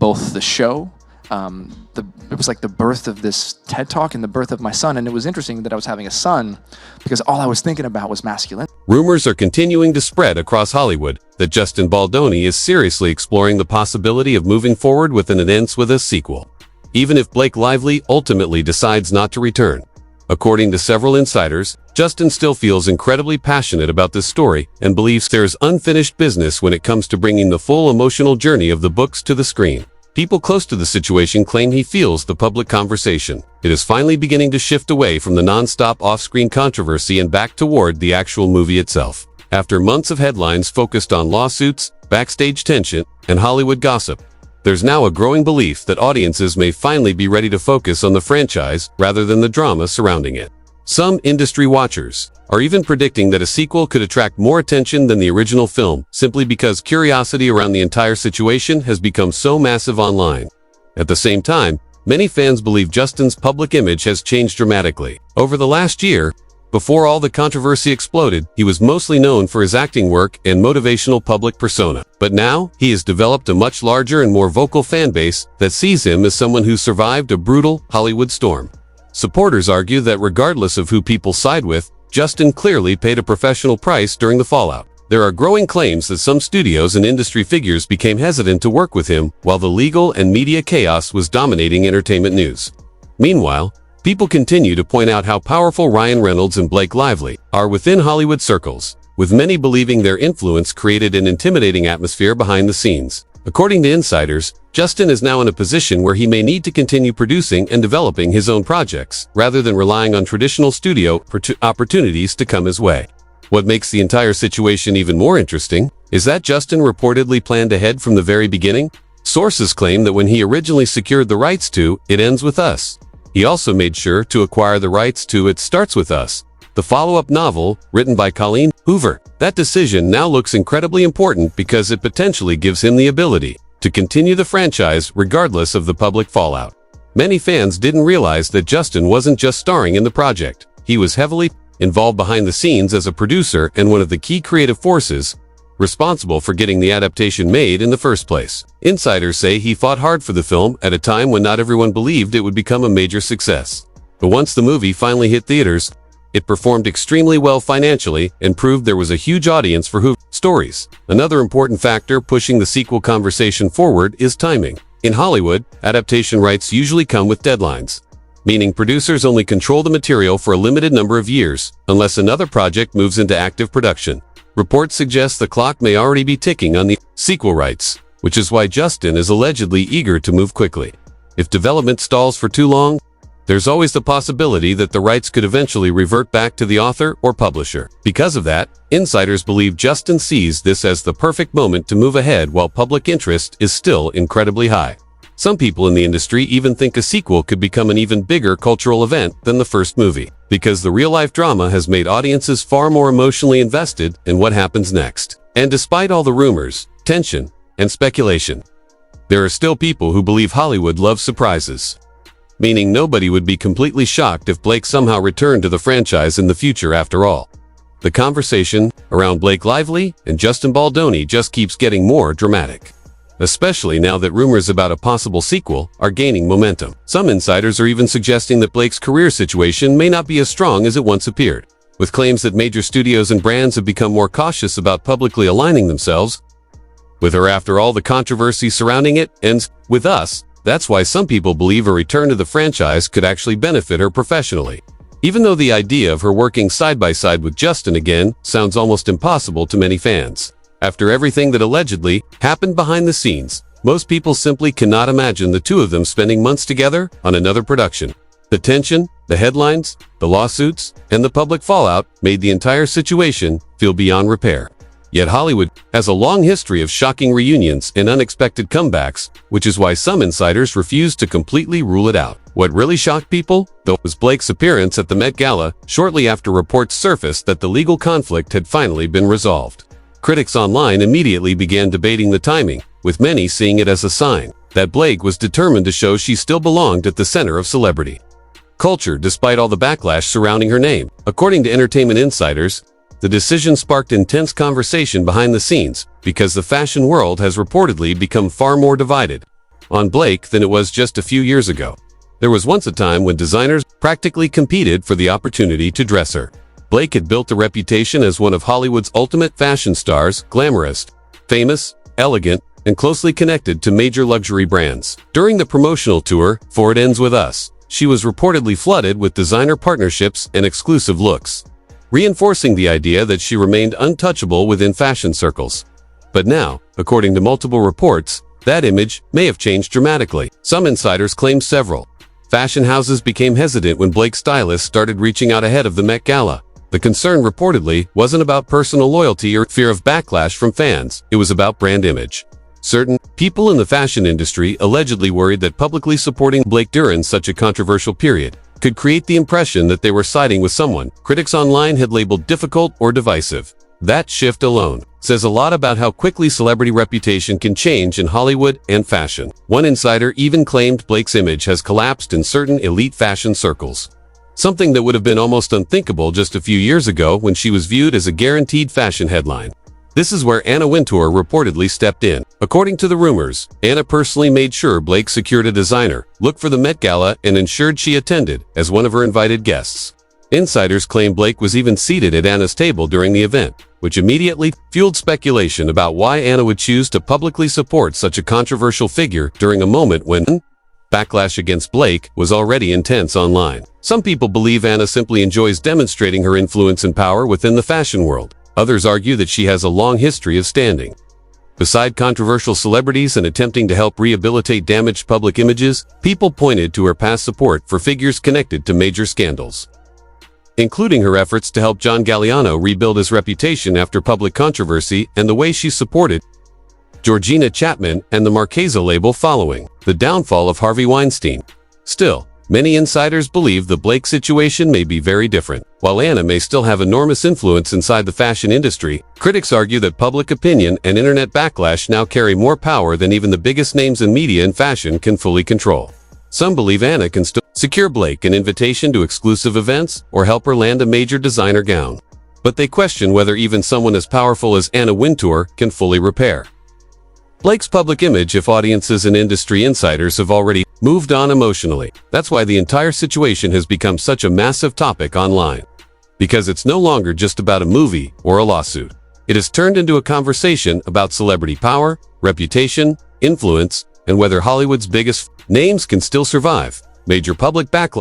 both the show, it was like the birth of this TED Talk and the birth of my son. And it was interesting that I was having a son because all I was thinking about was masculinity. Rumors are continuing to spread across Hollywood that Justin Baldoni is seriously exploring the possibility of moving forward with an events with a sequel, even if Blake Lively ultimately decides not to return. According to several insiders, Justin still feels incredibly passionate about this story and believes there's unfinished business when it comes to bringing the full emotional journey of the books to the screen. People close to the situation claim he feels the public conversation. It is finally beginning to shift away from the non-stop off-screen controversy and back toward the actual movie itself. After months of headlines focused on lawsuits, backstage tension, and Hollywood gossip, there's now a growing belief that audiences may finally be ready to focus on the franchise rather than the drama surrounding it. Some industry watchers are even predicting that a sequel could attract more attention than the original film, simply because curiosity around the entire situation has become so massive online. At the same time, many fans believe Justin's public image has changed dramatically. Over the last year, before all the controversy exploded, he was mostly known for his acting work and motivational public persona. But now, he has developed a much larger and more vocal fan base that sees him as someone who survived a brutal Hollywood storm. Supporters argue that regardless of who people side with, Justin clearly paid a professional price during the fallout. There are growing claims that some studios and industry figures became hesitant to work with him while the legal and media chaos was dominating entertainment news. Meanwhile, people continue to point out how powerful Ryan Reynolds and Blake Lively are within Hollywood circles, with many believing their influence created an intimidating atmosphere behind the scenes. According to insiders, Justin is now in a position where he may need to continue producing and developing his own projects, rather than relying on traditional studio opportunities to come his way. What makes the entire situation even more interesting is that Justin reportedly planned ahead from the very beginning. Sources claim that when he originally secured the rights to It Ends With Us, he also made sure to acquire the rights to It Starts With Us, the follow-up novel written by Colleen Hoover. That decision now looks incredibly important because it potentially gives him the ability to continue the franchise regardless of the public fallout. Many fans didn't realize that Justin wasn't just starring in the project. He was heavily involved behind the scenes as a producer and one of the key creative forces responsible for getting the adaptation made in the first place. Insiders say he fought hard for the film at a time when not everyone believed it would become a major success. But once the movie finally hit theaters, it performed extremely well financially and proved there was a huge audience for Hoover stories. Another important factor pushing the sequel conversation forward is timing. In Hollywood, adaptation rights usually come with deadlines, meaning producers only control the material for a limited number of years, unless another project moves into active production. Reports suggest the clock may already be ticking on the sequel rights, which is why Justin is allegedly eager to move quickly. If development stalls for too long, there's always the possibility that the rights could eventually revert back to the author or publisher. Because of that, insiders believe Justin sees this as the perfect moment to move ahead while public interest is still incredibly high. Some people in the industry even think a sequel could become an even bigger cultural event than the first movie, because the real-life drama has made audiences far more emotionally invested in what happens next. And despite all the rumors, tension, and speculation, there are still people who believe Hollywood loves surprises, meaning nobody would be completely shocked if Blake somehow returned to the franchise in the future after all. The conversation around Blake Lively and Justin Baldoni just keeps getting more dramatic, especially now that rumors about a possible sequel are gaining momentum. Some insiders are even suggesting that Blake's career situation may not be as strong as it once appeared, with claims that major studios and brands have become more cautious about publicly aligning themselves with her after all the controversy surrounding It Ends With Us. That's why some people believe a return to the franchise could actually benefit her professionally. Even though the idea of her working side by side with Justin again sounds almost impossible to many fans. After everything that allegedly happened behind the scenes, most people simply cannot imagine the two of them spending months together on another production. The tension, the headlines, the lawsuits, and the public fallout made the entire situation feel beyond repair. Yet Hollywood has a long history of shocking reunions and unexpected comebacks, which is why some insiders refuse to completely rule it out. What really shocked people, though, was Blake's appearance at the Met Gala shortly after reports surfaced that the legal conflict had finally been resolved. Critics online immediately began debating the timing, with many seeing it as a sign that Blake was determined to show she still belonged at the center of celebrity culture despite all the backlash surrounding her name. According to entertainment insiders, the decision sparked intense conversation behind the scenes because the fashion world has reportedly become far more divided on Blake than it was just a few years ago. There was once a time when designers practically competed for the opportunity to dress her. Blake had built a reputation as one of Hollywood's ultimate fashion stars, glamorous, famous, elegant, and closely connected to major luxury brands. During the promotional tour, For It Ends With Us, she was reportedly flooded with designer partnerships and exclusive looks, reinforcing the idea that she remained untouchable within fashion circles. But now, according to multiple reports, that image may have changed dramatically. Some insiders claim several fashion houses became hesitant when Blake's stylists started reaching out ahead of the Met Gala. The concern reportedly wasn't about personal loyalty or fear of backlash from fans, it was about brand image. Certain people in the fashion industry allegedly worried that publicly supporting Blake during such a controversial period could create the impression that they were siding with someone critics online had labeled difficult or divisive. That shift alone says a lot about how quickly celebrity reputation can change in Hollywood and fashion. One insider even claimed Blake's image has collapsed in certain elite fashion circles, something that would have been almost unthinkable just a few years ago when she was viewed as a guaranteed fashion headline. This is where Anna Wintour reportedly stepped in. According to the rumors, Anna personally made sure Blake secured a designer, looked for the Met Gala, and ensured she attended as one of her invited guests. Insiders claim Blake was even seated at Anna's table during the event, which immediately fueled speculation about why Anna would choose to publicly support such a controversial figure during a moment when backlash against Blake was already intense online. Some people believe Anna simply enjoys demonstrating her influence and power within the fashion world. Others argue that she has a long history of standing beside controversial celebrities and attempting to help rehabilitate damaged public images. People pointed to her past support for figures connected to major scandals, including her efforts to help John Galliano rebuild his reputation after public controversy and the way she supported Georgina Chapman and the Marchesa label following the downfall of Harvey Weinstein. Still, many insiders believe the Blake situation may be very different. While Anna may still have enormous influence inside the fashion industry, critics argue that public opinion and internet backlash now carry more power than even the biggest names in media and fashion can fully control. Some believe Anna can still secure Blake an invitation to exclusive events or help her land a major designer gown. But they question whether even someone as powerful as Anna Wintour can fully repair Blake's public image if audiences and industry insiders have already moved on emotionally. That's why the entire situation has become such a massive topic online. Because it's no longer just about a movie or a lawsuit. It has turned into a conversation about celebrity power, reputation, influence, and whether Hollywood's biggest names can still survive major public backlash.